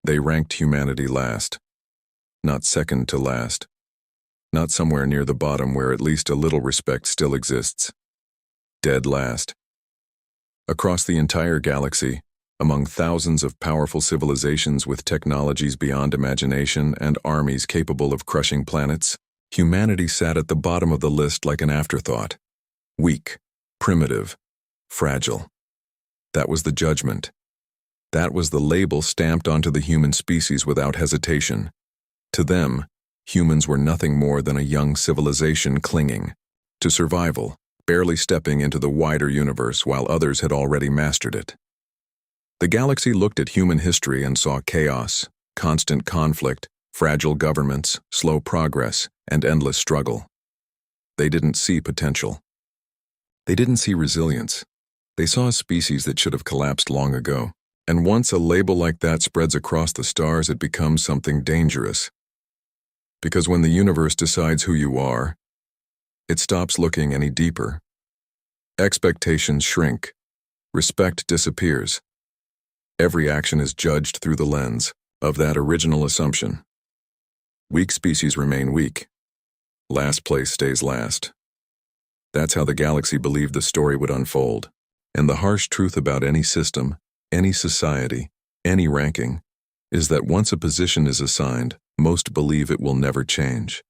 They ranked humanity last, not second to last, not somewhere near the bottom where at least a little respect still exists. Dead last. Across the entire galaxy, among thousands of powerful civilizations with technologies beyond imagination and armies capable of crushing planets, humanity sat at the bottom of the list like an afterthought. Weak, primitive, fragile. That was the judgment. That was the label stamped onto the human species without hesitation. To them, humans were nothing more than a young civilization clinging to survival, barely stepping into the wider universe while others had already mastered it. The galaxy looked at human history and saw chaos, constant conflict, fragile governments, slow progress, and endless struggle. They didn't see potential. They didn't see resilience. They saw a species that should have collapsed long ago. And once a label like that spreads across the stars, it becomes something dangerous. Because when the universe decides who you are, it stops looking any deeper. Expectations shrink. Respect disappears. Every action is judged through the lens of that original assumption. Weak species remain weak. Last place stays last. That's how the galaxy believed the story would unfold. And the harsh truth about any system, any society, any ranking, is that once a position is assigned, most believe it will never change.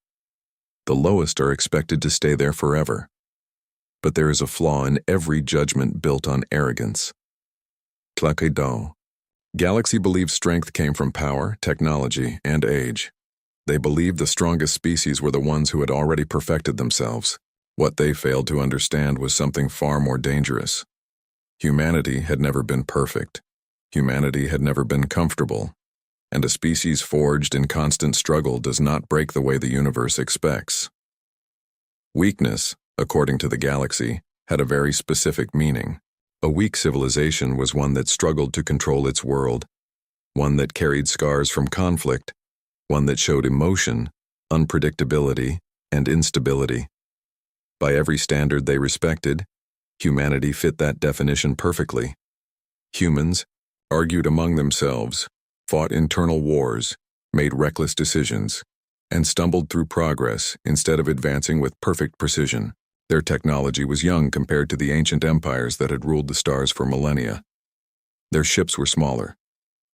The lowest are expected to stay there forever. But there is a flaw in every judgment built on arrogance. Claque d'eau. Galaxy believed strength came from power, technology, and age. They believed the strongest species were the ones who had already perfected themselves. What they failed to understand was something far more dangerous. Humanity had never been perfect. Humanity had never been comfortable. And a species forged in constant struggle does not break the way the universe expects. Weakness, according to the galaxy, had a very specific meaning. A weak civilization was one that struggled to control its world, one that carried scars from conflict, one that showed emotion, unpredictability, and instability. By every standard they respected, humanity fit that definition perfectly. Humans argued among themselves, fought internal wars, made reckless decisions, and stumbled through progress instead of advancing with perfect precision. Their technology was young compared to the ancient empires that had ruled the stars for millennia. Their ships were smaller,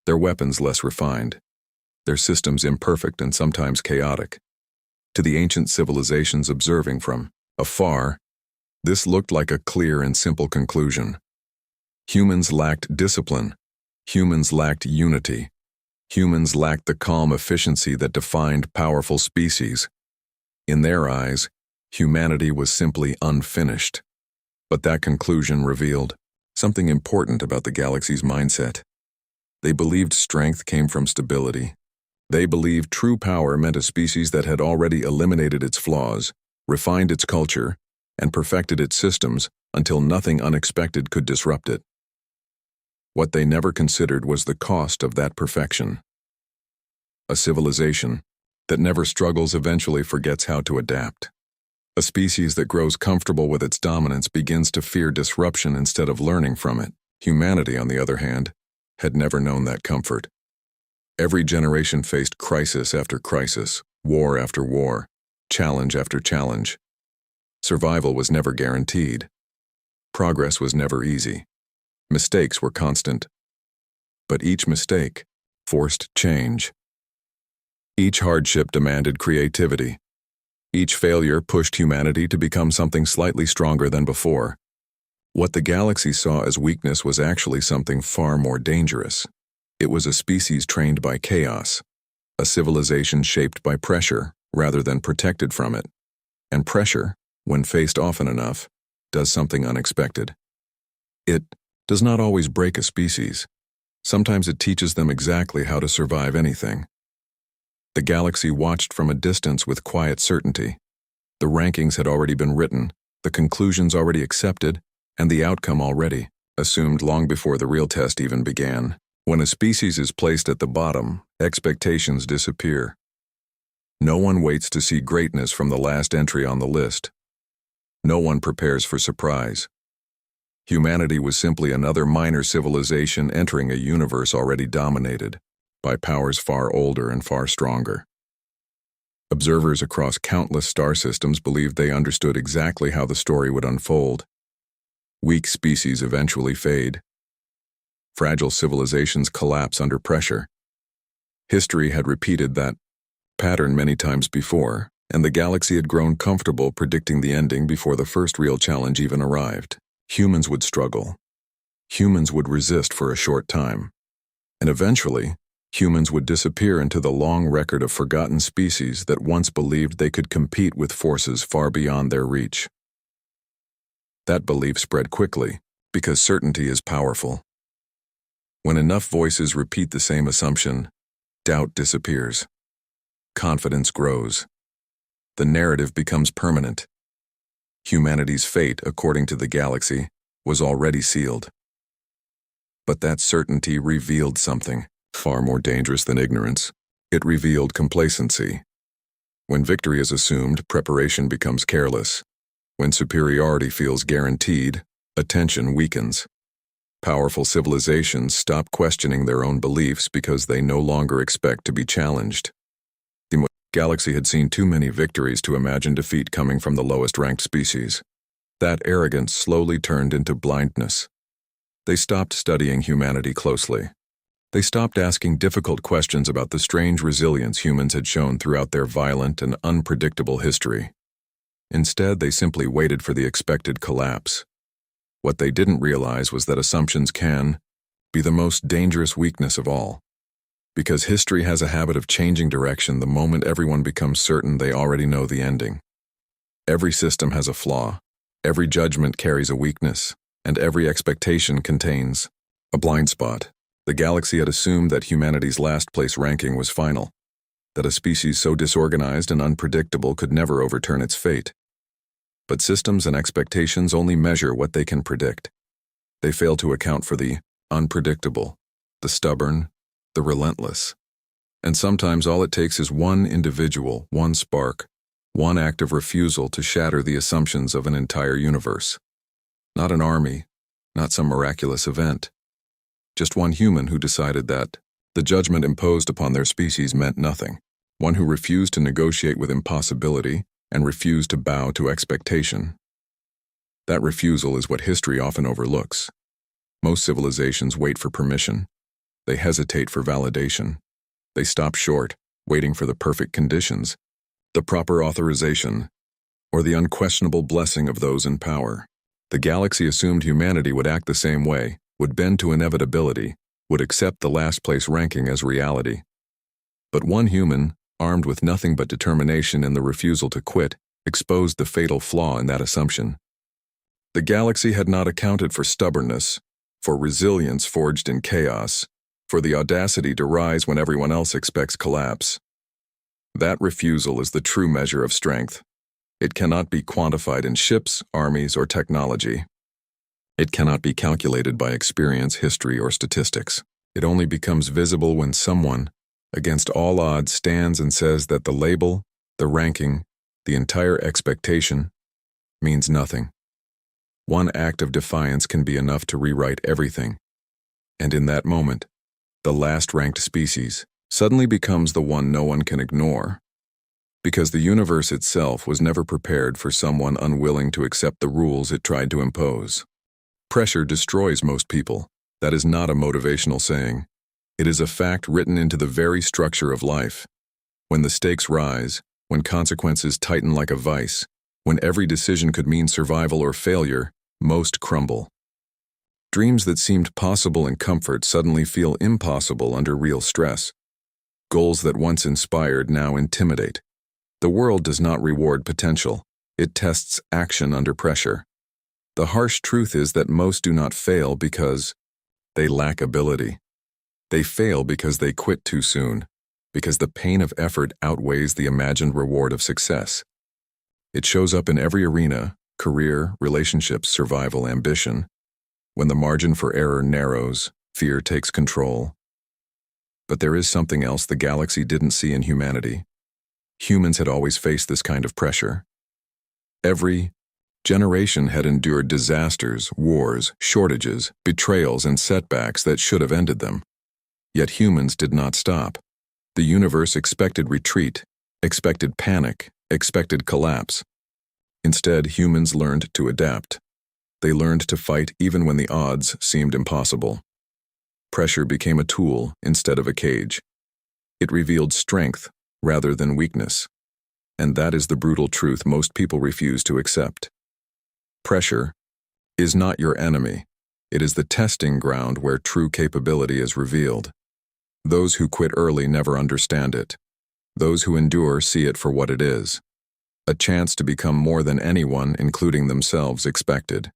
their weapons less refined, their systems imperfect and sometimes chaotic. To the ancient civilizations observing from afar, this looked like a clear and simple conclusion. Humans lacked discipline. Humans lacked unity. Humans lacked the calm efficiency that defined powerful species. In their eyes, humanity was simply unfinished. But that conclusion revealed something important about the galaxy's mindset. They believed strength came from stability. They believed true power meant a species that had already eliminated its flaws, refined its culture, and perfected its systems until nothing unexpected could disrupt it. What they never considered was the cost of that perfection. A civilization that never struggles eventually forgets how to adapt. A species that grows comfortable with its dominance begins to fear disruption instead of learning from it. Humanity, on the other hand, had never known that comfort. Every generation faced crisis after crisis, war after war, challenge after challenge. Survival was never guaranteed. Progress was never easy. Mistakes were constant. But each mistake forced change. Each hardship demanded creativity. Each failure pushed humanity to become something slightly stronger than before. What the galaxy saw as weakness was actually something far more dangerous. It was a species trained by chaos, a civilization shaped by pressure rather than protected from it. And pressure, when faced often enough, does something unexpected. It does not always break a species. Sometimes it teaches them exactly how to survive anything. The galaxy watched from a distance with quiet certainty. The rankings had already been written, the conclusions already accepted, and the outcome already assumed long before the real test even began. When a species is placed at the bottom, expectations disappear. No one waits to see greatness from the last entry on the list. No one prepares for surprise. Humanity was simply another minor civilization entering a universe already dominated by powers far older and far stronger. Observers across countless star systems believed they understood exactly how the story would unfold. Weak species eventually fade. Fragile civilizations collapse under pressure. History had repeated that pattern many times before, and the galaxy had grown comfortable predicting the ending before the first real challenge even arrived. Humans would struggle. Humans would resist for a short time. And eventually, humans would disappear into the long record of forgotten species that once believed they could compete with forces far beyond their reach. That belief spread quickly, because certainty is powerful. When enough voices repeat the same assumption, doubt disappears. Confidence grows. The narrative becomes permanent. Humanity's fate, according to the galaxy, was already sealed. But that certainty revealed something far more dangerous than ignorance. It revealed complacency. When victory is assumed, preparation becomes careless. When superiority feels guaranteed, attention weakens. Powerful civilizations stop questioning their own beliefs because they no longer expect to be challenged. The galaxy had seen too many victories to imagine defeat coming from the lowest-ranked species. That arrogance slowly turned into blindness. They stopped studying humanity closely. They stopped asking difficult questions about the strange resilience humans had shown throughout their violent and unpredictable history. Instead, they simply waited for the expected collapse. What they didn't realize was that assumptions can be the most dangerous weakness of all. Because history has a habit of changing direction the moment everyone becomes certain they already know the ending. Every system has a flaw, every judgment carries a weakness, and every expectation contains a blind spot. The galaxy had assumed that humanity's last-place ranking was final, that a species so disorganized and unpredictable could never overturn its fate. But systems and expectations only measure what they can predict. They fail to account for the unpredictable, the stubborn, the relentless. And sometimes all it takes is one individual, one spark, one act of refusal to shatter the assumptions of an entire universe. Not an army, not some miraculous event. Just one human who decided that the judgment imposed upon their species meant nothing. One who refused to negotiate with impossibility and refused to bow to expectation. That refusal is what history often overlooks. Most civilizations wait for permission. They hesitate for validation. They stop short, waiting for the perfect conditions, the proper authorization, or the unquestionable blessing of those in power. The galaxy assumed humanity would act the same way, would bend to inevitability, would accept the last-place ranking as reality. But one human, armed with nothing but determination and the refusal to quit, exposed the fatal flaw in that assumption. The galaxy had not accounted for stubbornness, for resilience forged in chaos, for the audacity to rise when everyone else expects collapse. That refusal is the true measure of strength. It cannot be quantified in ships, armies, or technology. It cannot be calculated by experience, history, or statistics. It only becomes visible when someone, against all odds, stands and says that the label, the ranking, the entire expectation, means nothing. One act of defiance can be enough to rewrite everything. And in that moment, the last-ranked species suddenly becomes the one no one can ignore. Because the universe itself was never prepared for someone unwilling to accept the rules it tried to impose. Pressure destroys most people. That is not a motivational saying. It is a fact written into the very structure of life. When the stakes rise, when consequences tighten like a vice, when every decision could mean survival or failure, most crumble. Dreams that seemed possible in comfort suddenly feel impossible under real stress. Goals that once inspired now intimidate. The world does not reward potential. It tests action under pressure. The harsh truth is that most do not fail because they lack ability. They fail because they quit too soon, because the pain of effort outweighs the imagined reward of success. It shows up in every arena: career, relationships, survival, ambition. When the margin for error narrows, fear takes control. But there is something else the galaxy didn't see in humanity. Humans had always faced this kind of pressure. Every generation had endured disasters, wars, shortages, betrayals, and setbacks that should have ended them. Yet humans did not stop. The universe expected retreat, expected panic, expected collapse. Instead, humans learned to adapt. They learned to fight even when the odds seemed impossible. Pressure became a tool instead of a cage. It revealed strength rather than weakness. And that is the brutal truth most people refuse to accept. Pressure is not your enemy. It is the testing ground where true capability is revealed. Those who quit early never understand it. Those who endure see it for what it is. A chance to become more than anyone, including themselves, expected.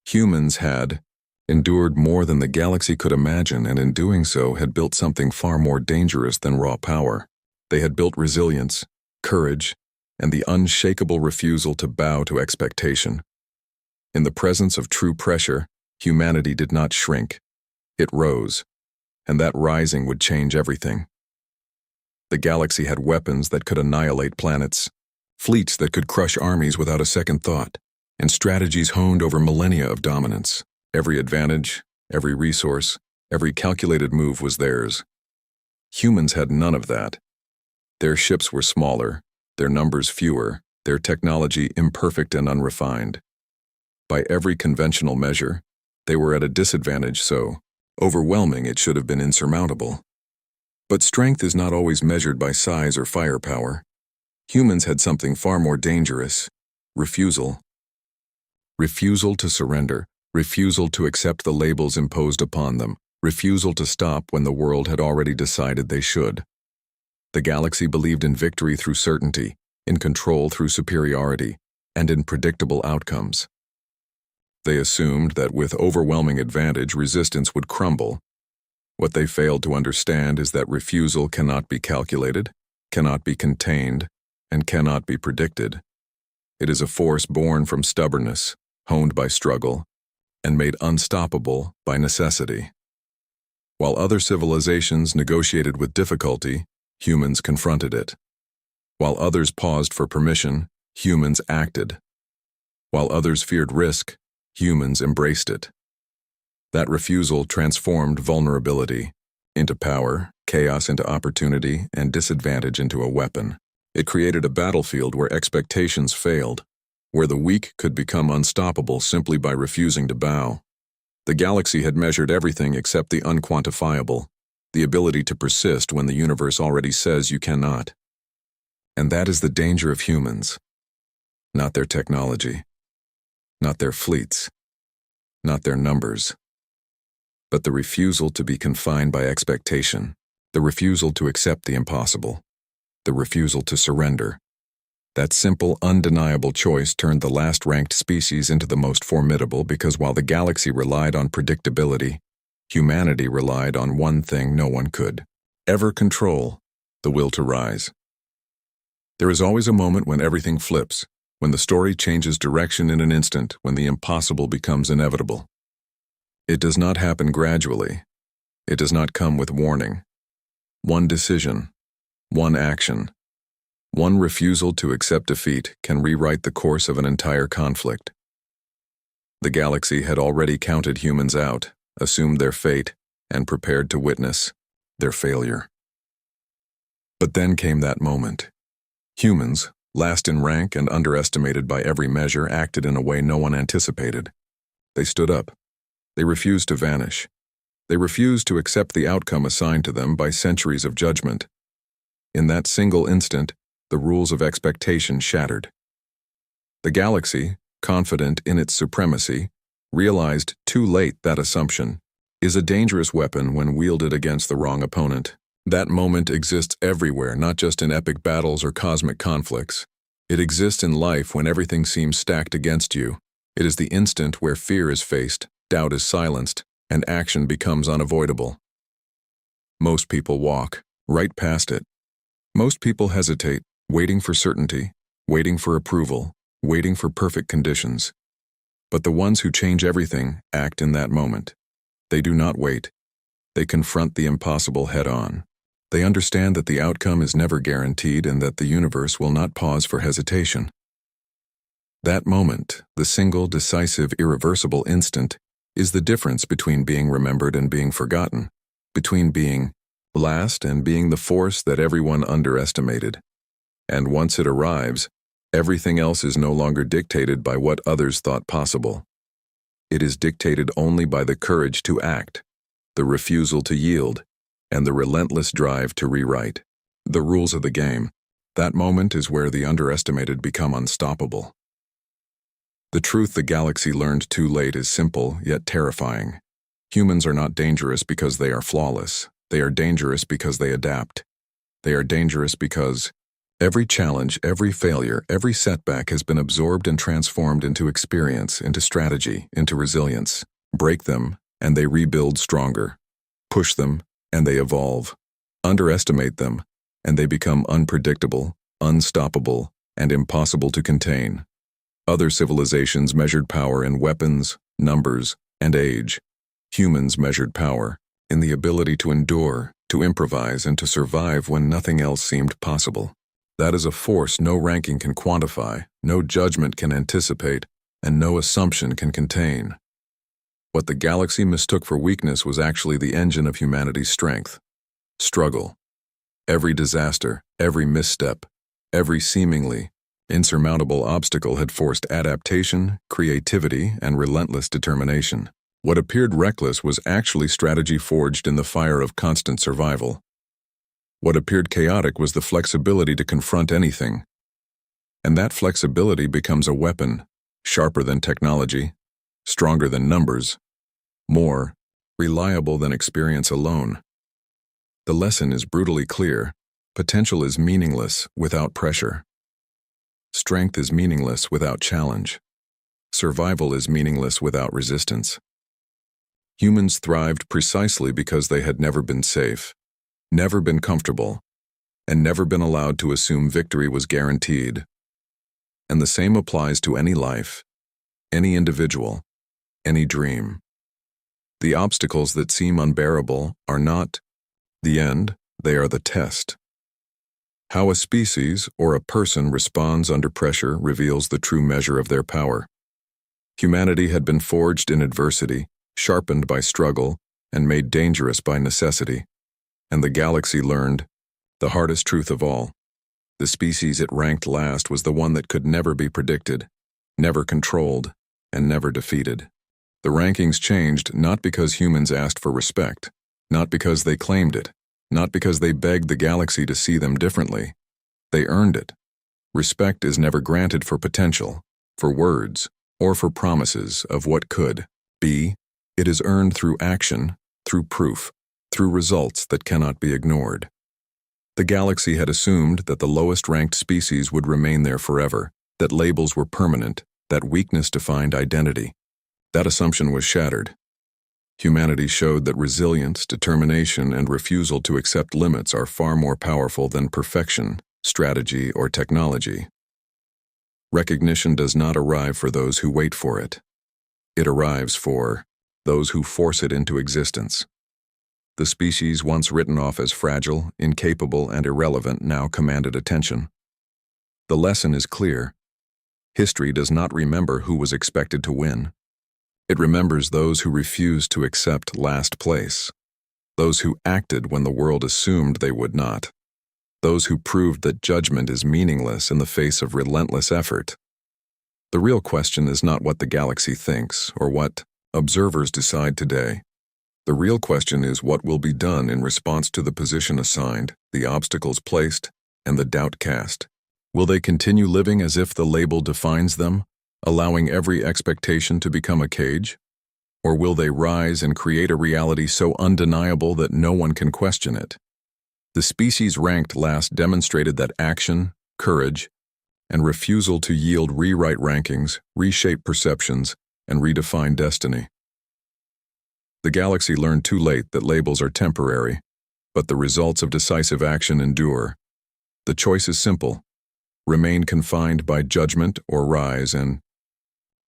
Humans had endured more than the galaxy could imagine, and in doing so had built something far more dangerous than raw power. They had built resilience, courage, and the unshakable refusal to bow to expectation. In the presence of true pressure, humanity did not shrink. It rose, and that rising would change everything. The galaxy had weapons that could annihilate planets, fleets that could crush armies without a second thought, and strategies honed over millennia of dominance. Every advantage, every resource, every calculated move was theirs. Humans had none of that. Their ships were smaller, their numbers fewer, their technology imperfect and unrefined. By every conventional measure, they were at a disadvantage, so overwhelming it should have been insurmountable. But strength is not always measured by size or firepower. Humans had something far more dangerous: refusal. Refusal to surrender, refusal to accept the labels imposed upon them, refusal to stop when the world had already decided they should. The galaxy believed in victory through certainty, in control through superiority, and in predictable outcomes. They assumed that with overwhelming advantage, resistance would crumble. What they failed to understand is that refusal cannot be calculated, cannot be contained, and cannot be predicted. It is a force born from stubbornness, honed by struggle, and made unstoppable by necessity. While other civilizations negotiated with difficulty, humans confronted it. While others paused for permission, humans acted. While others feared risk, humans embraced it. That refusal transformed vulnerability into power, chaos into opportunity, and disadvantage into a weapon. It created a battlefield where expectations failed, where the weak could become unstoppable simply by refusing to bow. The galaxy had measured everything except the unquantifiable, the ability to persist when the universe already says you cannot. And that is the danger of humans. Not their technology, not their fleets, not their numbers, but the refusal to be confined by expectation, the refusal to accept the impossible, the refusal to surrender. That simple, undeniable choice turned the last-ranked species into the most formidable, because while the galaxy relied on predictability, humanity relied on one thing no one could ever control: the will to rise. There is always a moment when everything flips, when the story changes direction in an instant, when the impossible becomes inevitable. It does not happen gradually. It does not come with warning. One decision, one action, one refusal to accept defeat can rewrite the course of an entire conflict. The galaxy had already counted humans out, assumed their fate, and prepared to witness their failure. But then came that moment. Humans, last in rank and underestimated by every measure, acted in a way no one anticipated. They stood up. They refused to vanish. They refused to accept the outcome assigned to them by centuries of judgment. In that single instant, the rules of expectation shattered. The galaxy, confident in its supremacy, realized too late that assumption is a dangerous weapon when wielded against the wrong opponent. That moment exists everywhere, not just in epic battles or cosmic conflicts. It exists in life when everything seems stacked against you. It is the instant where fear is faced, doubt is silenced, and action becomes unavoidable. Most people walk right past it. Most people hesitate, waiting for certainty, waiting for approval, waiting for perfect conditions. But the ones who change everything act in that moment. They do not wait. They confront the impossible head-on. They understand that the outcome is never guaranteed and that the universe will not pause for hesitation. That moment, the single, decisive, irreversible instant, is the difference between being remembered and being forgotten. between being last and being the force that everyone underestimated. And once it arrives, everything else is no longer dictated by what others thought possible. It is dictated only by the courage to act, the refusal to yield, and the relentless drive to rewrite the rules of the game. That moment is where the underestimated become unstoppable. The truth the galaxy learned too late is simple yet terrifying. Humans are not dangerous because they are flawless. They are dangerous because they adapt. They are dangerous because every challenge, every failure, every setback has been absorbed and transformed into experience, into strategy, into resilience. Break them, and they rebuild stronger. Push them, and they evolve. Underestimate them, and they become unpredictable, unstoppable, and impossible to contain. Other civilizations measured power in weapons, numbers, and age. Humans measured power in the ability to endure, to improvise, and to survive when nothing else seemed possible. That is a force no ranking can quantify, no judgment can anticipate, and no assumption can contain. What the galaxy mistook for weakness was actually the engine of humanity's strength. Struggle. Every disaster, every misstep, every seemingly insurmountable obstacle had forced adaptation, creativity, and relentless determination. What appeared reckless was actually strategy forged in the fire of constant survival. What appeared chaotic was the flexibility to confront anything. And that flexibility becomes a weapon, sharper than technology, stronger than numbers, more reliable than experience alone. The lesson is brutally clear. Potential is meaningless without pressure. Strength is meaningless without challenge. Survival is meaningless without resistance. Humans thrived precisely because they had never been safe, never been comfortable, and never been allowed to assume victory was guaranteed. And the same applies to any life, any individual, any dream. The obstacles that seem unbearable are not the end, they are the test. How a species or a person responds under pressure reveals the true measure of their power. Humanity had been forged in adversity, sharpened by struggle, and made dangerous by necessity. And the galaxy learned the hardest truth of all. The species it ranked last was the one that could never be predicted, never controlled, and never defeated. The rankings changed not because humans asked for respect, not because they claimed it, not because they begged the galaxy to see them differently. They earned it. Respect is never granted for potential, for words, or for promises of what could be. It is earned through action, through proof, through results that cannot be ignored. The galaxy had assumed that the lowest-ranked species would remain there forever, that labels were permanent, that weakness defined identity. That assumption was shattered. Humanity showed that resilience, determination, and refusal to accept limits are far more powerful than perfection, strategy, or technology. Recognition does not arrive for those who wait for it. It arrives for those who force it into existence. The species once written off as fragile, incapable, and irrelevant now commanded attention. The lesson is clear. History does not remember who was expected to win. It remembers those who refused to accept last place, those who acted when the world assumed they would not, those who proved that judgment is meaningless in the face of relentless effort. The real question is not what the galaxy thinks or what observers decide today. The real question is what will be done in response to the position assigned, the obstacles placed, and the doubt cast. Will they continue living as if the label defines them, allowing every expectation to become a cage? Or will they rise and create a reality so undeniable that no one can question it? The species ranked last demonstrated that action, courage, and refusal to yield rewrite rankings, reshape perceptions, and redefine destiny. The galaxy learned too late that labels are temporary, but the results of decisive action endure. The choice is simple: remain confined by judgment or rise and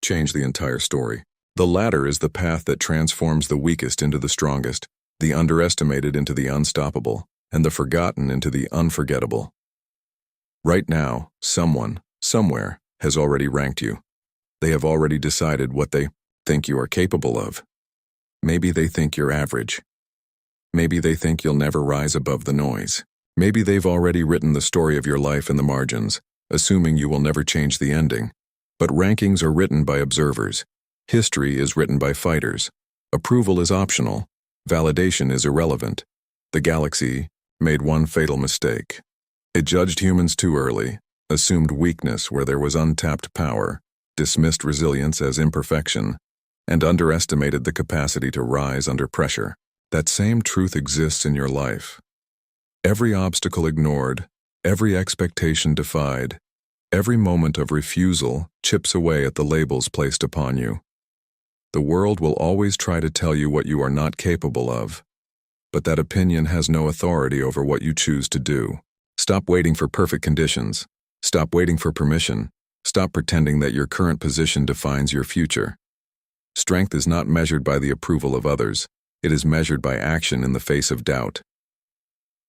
change the entire story. The latter is the path that transforms the weakest into the strongest, the underestimated into the unstoppable, and the forgotten into the unforgettable. Right now, someone, somewhere, has already ranked you. They have already decided what they think you are capable of. Maybe they think you're average. Maybe they think you'll never rise above the noise. Maybe they've already written the story of your life in the margins, assuming you will never change the ending. But rankings are written by observers. History is written by fighters. Approval is optional. Validation is irrelevant. The galaxy made one fatal mistake. It judged humans too early, assumed weakness where there was untapped power, dismissed resilience as imperfection, and underestimated the capacity to rise under pressure. That same truth exists in your life. Every obstacle ignored, every expectation defied, every moment of refusal chips away at the labels placed upon you. The world will always try to tell you what you are not capable of, but that opinion has no authority over what you choose to do. Stop waiting for perfect conditions. Stop waiting for permission. Stop pretending that your current position defines your future. Strength is not measured by the approval of others. It is measured by action in the face of doubt.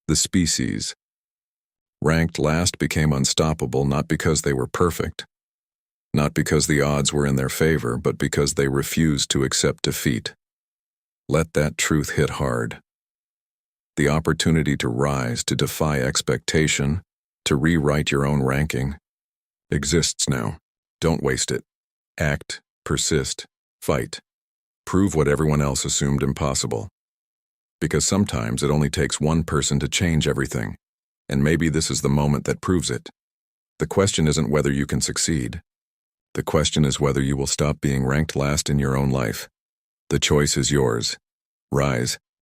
The species. Ranked last became unstoppable not because they were perfect, not because the odds were in their favor, but because they refused to accept defeat. Let that truth hit hard. The opportunity to rise, to defy expectation, to rewrite your own ranking, exists now. Don't waste it. Act, persist, fight. Prove what everyone else assumed impossible. Because sometimes it only takes one person to change everything, and maybe this is the moment that proves it. The question isn't whether you can succeed. The question is whether you will stop being ranked last in your own life. The choice is yours. Rise.